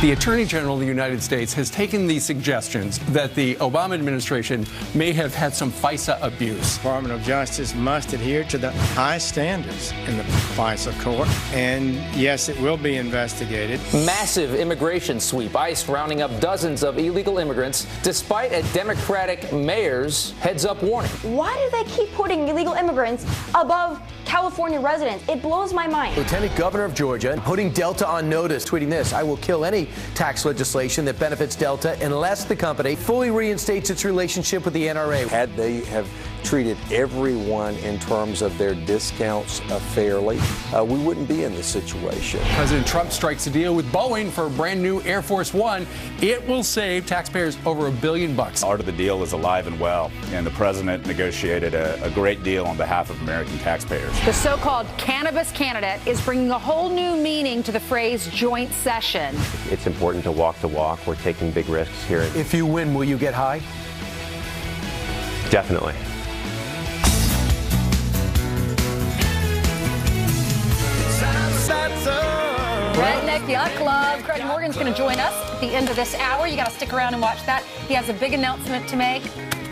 The Attorney General of the United States has taken these suggestions that the Obama administration may have had some FISA abuse. The Department of Justice must adhere to the high standards in the FISA court, and yes, it will be investigated. Massive immigration sweep. ICE rounding up dozens of illegal immigrants, despite a Democratic mayor's heads-up warning. Why do they keep putting illegal immigrants above California residents? It blows my mind. Lieutenant Governor of Georgia putting Delta on notice, tweeting this: "I will kill any tax legislation that benefits Delta unless the company fully reinstates its relationship with the NRA." Had they have treated everyone in terms of their discounts fairly, we wouldn't be in this situation. President Trump strikes a deal with Boeing for a brand new Air Force One. It will save taxpayers over $1 billion. Part of the deal is alive and well, and the president negotiated a great deal on behalf of American taxpayers. The so-called cannabis candidate is bringing a whole new meaning to the phrase joint session. It's important to walk the walk. We're taking big risks here. If you win, will you get high? Definitely. Redneck Yacht Club. Craig Morgan's going to join us at the end of this hour. You got to stick around and watch that. He has a big announcement to make.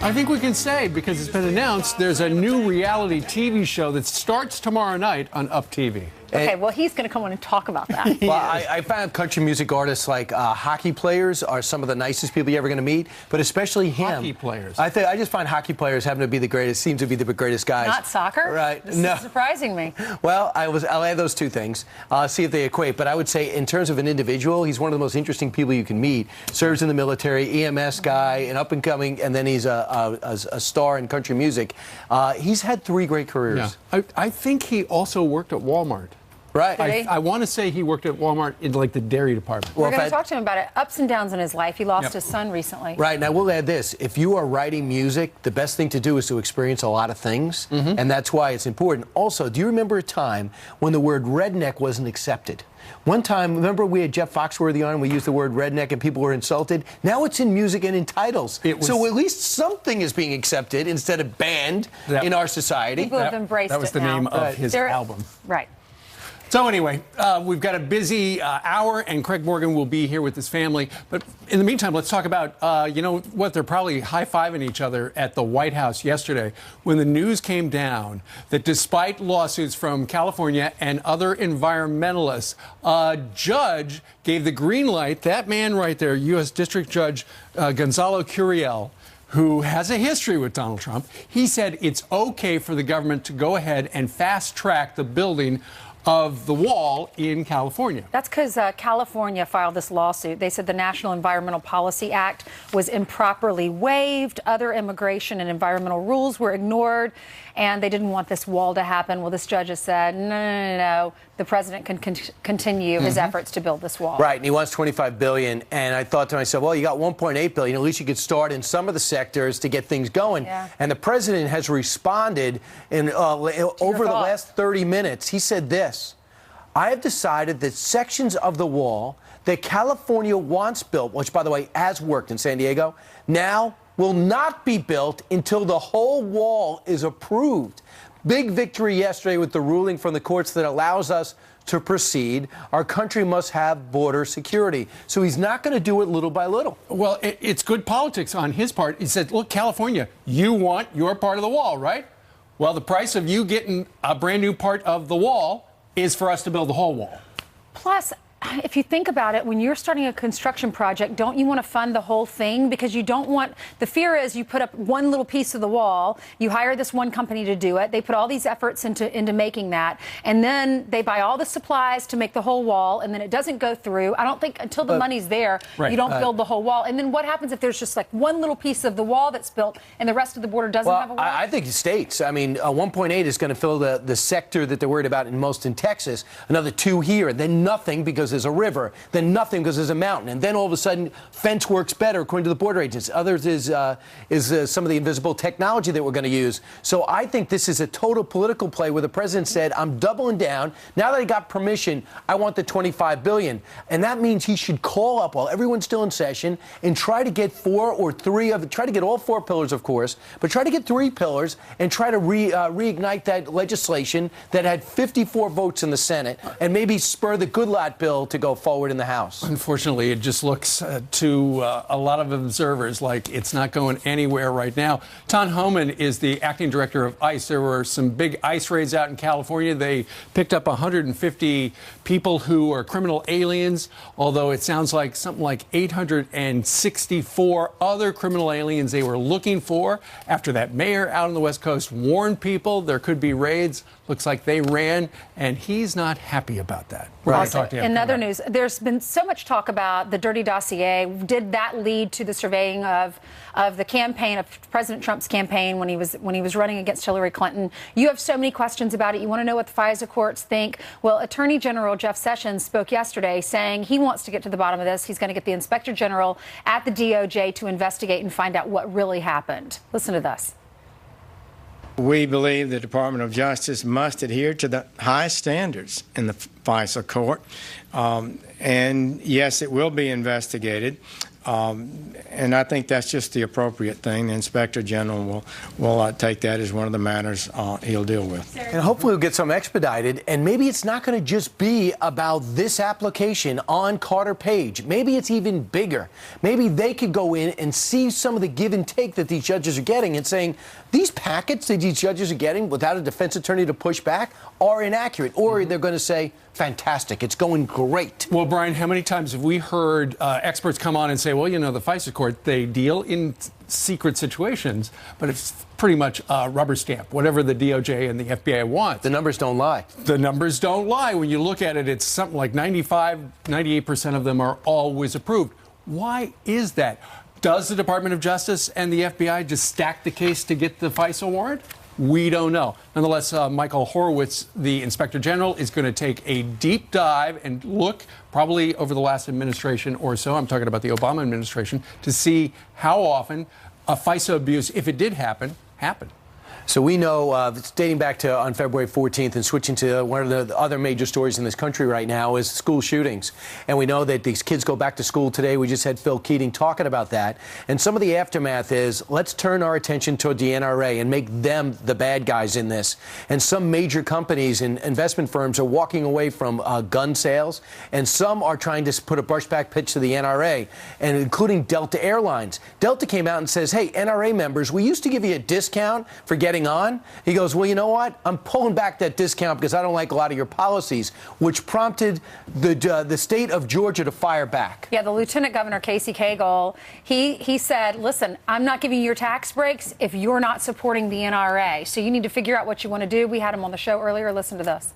I think we can say, because it's been announced, there's a new reality TV show that starts tomorrow night on Up TV. Okay, well, he's going to come on and talk about that. Well, I found country music artists like hockey players are some of the nicest people you're ever going to meet, but especially him. Hockey players. I just find hockey players happen to be the greatest, seem to be the greatest guys. Not soccer? Right. This is surprising me. Well, I'll add those two things, see if they equate. But I would say in terms of an individual, he's one of the most interesting people you can meet. Serves in the military, EMS guy, an up-and-coming, and then he's a star in country music. He's had 3 great careers. Yeah. I think he also worked at Walmart. Right. I want to say he worked at Walmart in like the dairy department. We're going to talk to him about it. Ups and downs in his life. He lost his son recently. Right. Now, we'll add this. If you are writing music, the best thing to do is to experience a lot of things. And that's why it's important. Also, do you remember a time when the word redneck wasn't accepted? One time, remember we had Jeff Foxworthy on and we used the word redneck and people were insulted? Now it's in music and in titles. So at least something is being accepted instead of banned in our society. People have embraced it. That was the name of his album. Right. So anyway, we've got a busy hour, and Craig Morgan will be here with his family. But in the meantime, let's talk about, you know what, they're probably high-fiving each other at the White House yesterday when the news came down that despite lawsuits from California and other environmentalists, a judge gave the green light, that man right there, U.S. District Judge Gonzalo Curiel, who has a history with Donald Trump. He said it's okay for the government to go ahead and fast-track the building of the wall in California. That's because California filed this lawsuit. They said the National Environmental Policy Act was improperly waived. Other immigration and environmental rules were ignored, and they didn't want this wall to happen. Well, this judge has said, no. The president can continue his efforts to build this wall. Right, and he wants $25 billion. And I thought to myself, well, you got $1.8 billion. At least you could start in some of the sectors to get things going. Yeah. And the president has responded over the last 30 minutes. He said this: I have decided that sections of the wall that California once built, which, by the way, has worked in San Diego, now will not be built until the whole wall is approved. Big victory yesterday with the ruling from the courts that allows us to proceed. Our country must have border security. So he's not going to do it little by little. Well, it's good politics on his part. He said, look, California, you want your part of the wall, right? Well, the price of you getting a brand new part of the wall is for us to build the whole wall. Plus, if you think about it, when you're starting a construction project, don't you want to fund the whole thing? Because you don't want, the fear is you put up one little piece of the wall, you hire this one company to do it, they put all these efforts into making that, and then they buy all the supplies to make the whole wall, and then it doesn't go through. I don't think until the money's there, you don't build the whole wall. And then what happens if there's just like one little piece of the wall that's built and the rest of the border doesn't have a wall? I think the states, I mean, 1.8 is going to fill the sector that they're worried about in Texas, another 2 here, then nothing because there's a river, then nothing because there's a mountain, and then all of a sudden fence works better according to the border agents. Others is some of the invisible technology that we're going to use. So I think this is a total political play where the president said, I'm doubling down. Now that I got permission, I want the $25 billion. And that means he should call up while everyone's still in session and try to get try to get all 4 pillars, of course, but try to get 3 pillars and try to reignite that legislation that had 54 votes in the Senate and maybe spur the Good Lot bill bill to go forward in the House. Unfortunately, it just looks to a lot of observers like it's not going anywhere right now. Ton Homan is the acting director of ICE. There were some big ICE raids out in California. They picked up 150 people who are criminal aliens, although it sounds like something like 864 other criminal aliens they were looking for after that mayor out on the West Coast warned people there could be raids. Looks like they ran, and he's not happy about that. We're going to talk to him. In other news, there's been so much talk about the dirty dossier. Did that lead to the surveying of the campaign of President Trump's campaign when he was running against Hillary Clinton? You have so many questions about it. You want to know what the FISA courts think. Well, Attorney General Jeff Sessions spoke yesterday saying he wants to get to the bottom of this. He's going to get the Inspector General at the DOJ to investigate and find out what really happened. Listen to this. We believe the Department of Justice must adhere to the high standards in the FISA court. And yes, it will be investigated. And I think that's just the appropriate thing. The Inspector General will take that as one of the matters he'll deal with. And hopefully we'll get some expedited. And maybe it's not going to just be about this application on Carter Page. Maybe it's even bigger. Maybe they could go in and see some of the give and take that these judges are getting and saying, these packets that these judges are getting without a defense attorney to push back are inaccurate. Or they're going to say, fantastic, it's going great. Well, Brian, how many times have we heard experts come on and say, well, you know, the FISA court, they deal in secret situations, but it's pretty much rubber stamp, whatever the DOJ and the FBI want. The numbers don't lie. The numbers don't lie. When you look at it, it's something like 98% of them are always approved. Why is that? Does the Department of Justice and the FBI just stack the case to get the FISA warrant? We don't know. Nonetheless, Michael Horowitz, the Inspector General, is going to take a deep dive and look, probably over the last administration or so, I'm talking about the Obama administration, to see how often a FISA abuse, if it did happen, happened. So we know, it's dating back to on February 14th and switching to one of the other major stories in this country right now is school shootings. And we know that these kids go back to school today. We just had Phil Keating talking about that. And some of the aftermath is, let's turn our attention toward the NRA and make them the bad guys in this. And some major companies and investment firms are walking away from gun sales. And some are trying to put a brushback pitch to the NRA, and including Delta Airlines. Delta came out and says, hey, NRA members, we used to give you a discount for getting on. He goes, well, you know what? I'm pulling back that discount because I don't like a lot of your policies, which prompted the state of Georgia to fire back. Yeah, the Lieutenant Governor, Casey Cagle, he said, listen, I'm not giving you your tax breaks if you're not supporting the NRA. So you need to figure out what you want to do. We had him on the show earlier. Listen to this.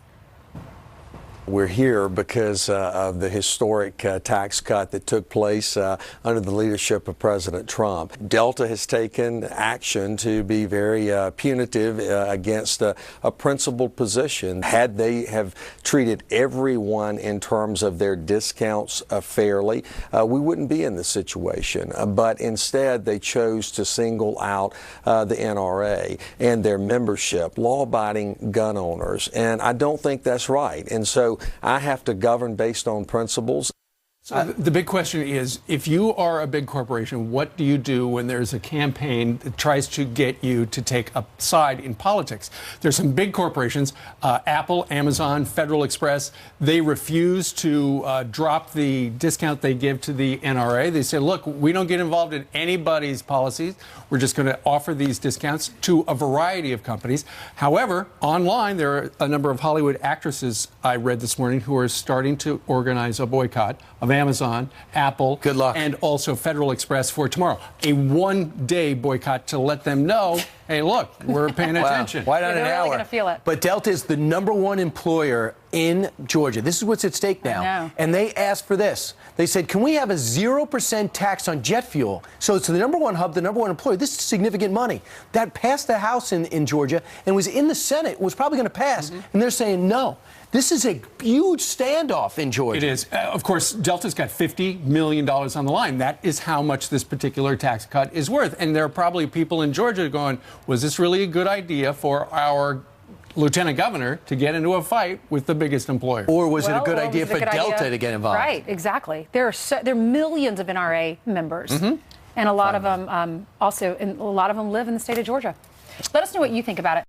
We're here because of the historic tax cut that took place under the leadership of President Trump. Delta has taken action to be very punitive against a principled position. Had they have treated everyone in terms of their discounts fairly, we wouldn't be in this situation. But instead, they chose to single out the NRA and their membership, law-abiding gun owners. And I don't think that's right. And so I have to govern based on principles. So the big question is, if you are a big corporation, what do you do when there's a campaign that tries to get you to take a side in politics? There's some big corporations, Apple, Amazon, Federal Express, they refuse to drop the discount they give to the NRA. They say, look, we don't get involved in anybody's policies. We're just going to offer these discounts to a variety of companies. However, online, there are a number of Hollywood actresses I read this morning who are starting to organize a boycott of Amazon, Apple, good luck, and also Federal Express for tomorrow. A one-day boycott to let them know, hey, look, we're paying attention. Why not an really hour? Gonna feel it. But Delta is the #1 employer in Georgia. This is what's at stake now. And they asked for this. They said, can we have a 0% tax on jet fuel? So it's the #1 hub, the #1 employer. This is significant money. That passed the House in Georgia and was in the Senate, was probably going to pass. And they're saying no. This is a huge standoff in Georgia. It is. Of course, Delta's got $50 million on the line. That is how much this particular tax cut is worth. And there are probably people in Georgia going, was this really a good idea for our lieutenant governor to get into a fight with the biggest employer? Or was it a good idea for Delta to get involved? Right, exactly. There are millions of NRA members. And a lot of them live in the state of Georgia. Let us know what you think about it.